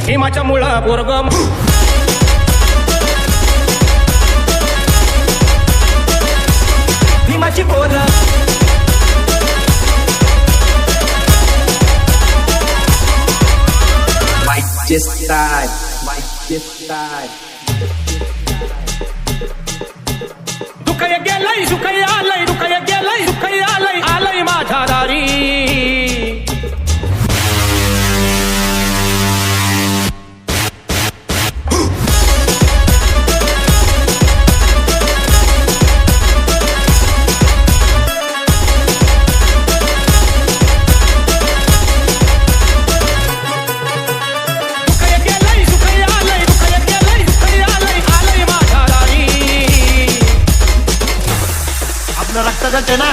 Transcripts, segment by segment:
भीमाच्या मुळा पोरग भीमाची पोर दुखय गेलय सुखय आलय दुखय गेलय सुखय आलय आलय माझ्या दारी रक्तगट आहे ना,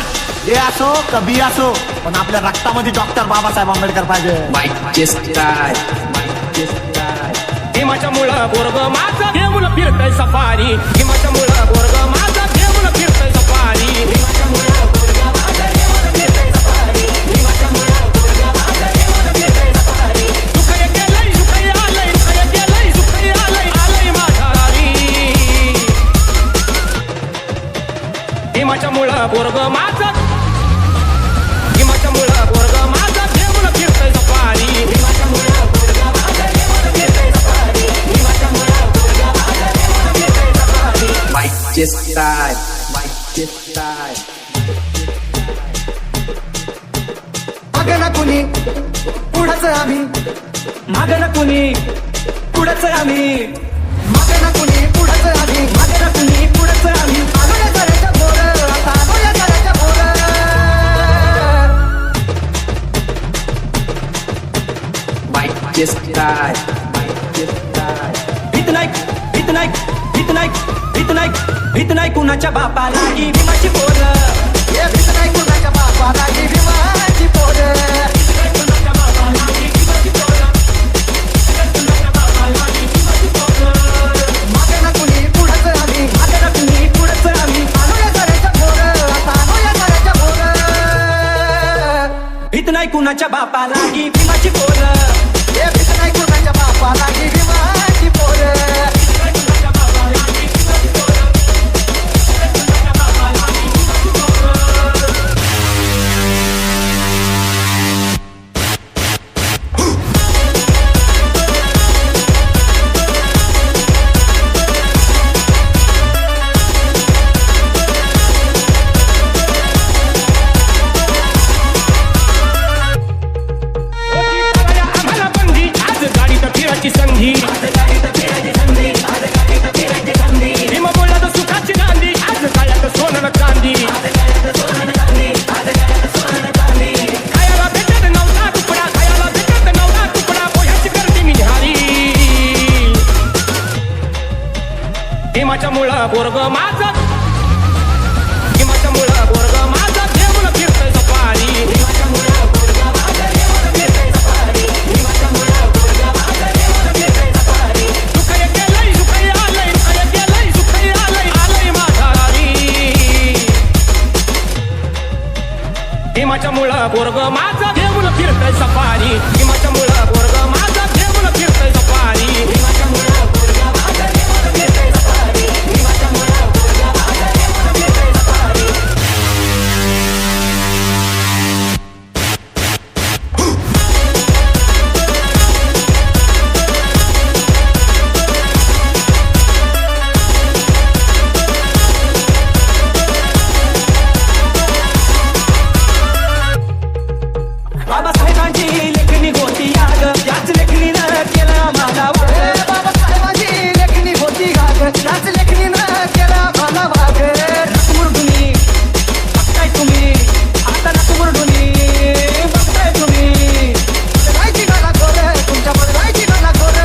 हे असो कभी असो, पण आपल्या रक्तामध्ये डॉक्टर बाबासाहेब आंबेडकर पाहिजे. भीमाच्या मुळा पोरग माझा देऊळ फिरतय सफारी भीमाच्या मुळा पोरग माझा देऊळ फिरतय सफारी भीमाच्या मुळा पोरग माझा देऊळ फिरतय सफारी भीमाच्या मुळा पोरग माझा देऊळ फिरतय सफारी दुखय गेलय सुखय आलय दुखय गेलय सुखय आलय आलय माझ्या दारी भीमाच्या मुळा पोरग माझा भीमाच्या मुळा पोरग माझा देऊळ फिरतय सफारी भीमाच्या मुळा पोरग माझा देऊळ फिरतय सफारी भीमाच्या मुळा पोरग माझा देऊळ फिरतय सफारी मागे ना कुणी पुढंच आम्ही, मागे ना कुणी पुढंच आम्ही मागे ना कुणी पुढंच आम्ही, मागे ना कुणी पुढंच आम्ही आलोया जराच्या पोर, आता आलोया जराच्या पोर. भीत नाही भीत नाही भीत नाही भीत नाही भीत नाही कुणाच्या बापाला ही भीमाची पोर हे भीत नाही कुणाच्या बापाला ही भीमाची पोर. मागे ना कुणी पुढंच आम्ही, मागे ना कुणी पुढंच आम्ही आलोया जराच्या पोर, आता आलोया जराच्या पोर. भीत नाही कुणाच्या बापाला ही भीमाची पोर हे भीत नाही कुणाच्या बापाला ही भीमाची पोर. आम्हाला बंदी आज गाडीत फिरायची संधी भीमा बोलला तर सुखाची गांधी आज काळ्यात सोनं चांदी खायला भेटत नवला तुकडा खायला भेटत नवला तुकडा पोह्याची गर्दी निघाली भीमाच्या मुळा पोरग माझा भीमाच्या मुळा पोरग माझा देऊळ फिरतय सफारी भीमाच्या मुळा पोरग माझा देऊळ फिरतय सफारी भीमाच्या मुळा पोरग माझा देऊळ फिरतय सफारी दुखय गेलय सुखय आलय दुखय गेलय सुखय आलय आलय माझ्या दारी भीमाच्या मुळा पोरग माझा देऊळ फिरतय सफारी भीमाच्या मुळा पोरग माझा देऊळ फिरतय सफारी भीमाच्या मुळा पोरग माझा देऊळ फिरतय सफारी भीमाच्या मुळा पोरग माझा देऊळ फिरतय सफारी बाबासाहेबांची लेखणी होती याग याच लेखणीनं केला माझा वाग हे बाबासाहेबांची लेखणी होती गाग, त्याच लेखणीनं केला मला वाग. नकमुरडुनी बघताय तुम्ही आता नकमुरडुनी बघताय तुम्ही राहायची गाला गोर, तुमच्या मध्ये राहायची गाला गोर.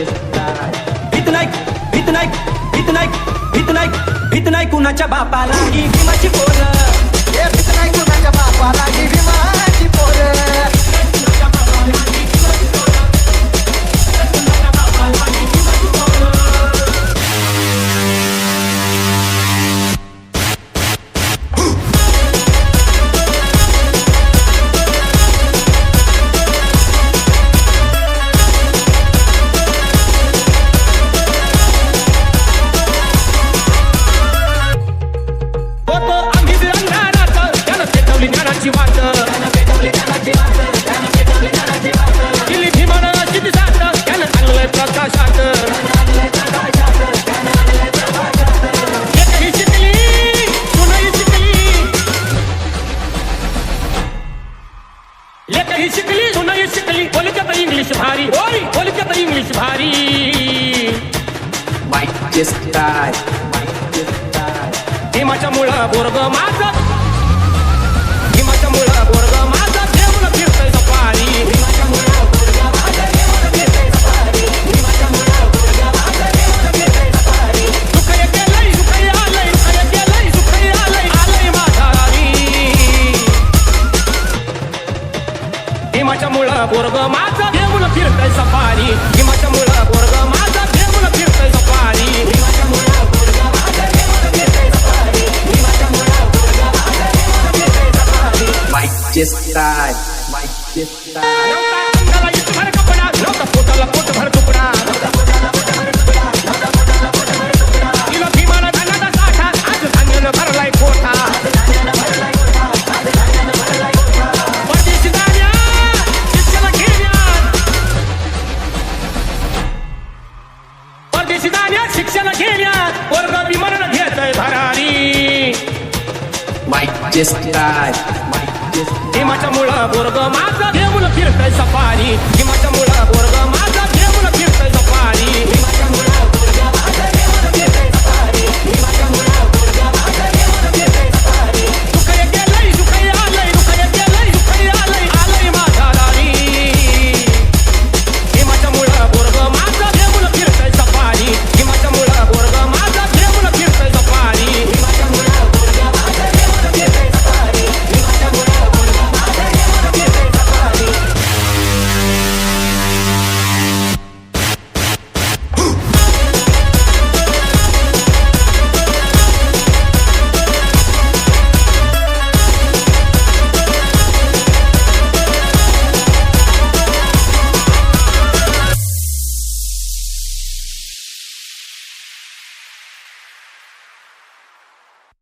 भीत नाही भीत नाही भीत नाही भीत नाही भीत नाही कुणाच्या बापाला ही भीमाची पोर हे भीत नाही कुणाच्या बापाला ही भीमाची पोर. स्टाईल हिमाच्या मुळं पोरग माझं हिमाच्या मुळं पोरग माझं देऊन फिरतय सफारी हिमाच्या मुळं पोरग माझं देऊन फिरतय सफारी हिमाच्या मुळं पोरग माझं देऊन फिरतय सफारी सुखय गेलंय सुखय आलंय सुखय गेलंय सुखय आलंय आलंय माझा राणी हिमाच्या मुळं पोरग माझं देऊन फिरतय सफारी हिमाच्या मुळं पोरग माझं देऊन फिरतय सफारी हिमाच्या मुळं पोरग माझं देऊन फिरतय सफारी हिमाच्या मुळं पोरग माझं देऊन फिरतय सफारी माईकचे स्टाईल माईकचे स्टाईल नव्हता अंगाला इथभर कपडा नव्हता पोटाला पोटभर तुकडा तिला भीमाला धनाचा साठा आज धान्यानं भरलाय कोठा परदेशी दाण्या शिक्षण घेण्यात परदेशी दाण्या शिक्षण घेण्यात वर्ग विमरण घेतय भरारी माईकचे स्टाईल माईकचे हिमाच्या मुळं पोरग माझं देऊन फिरतय सफारी हिमाच्या मुळं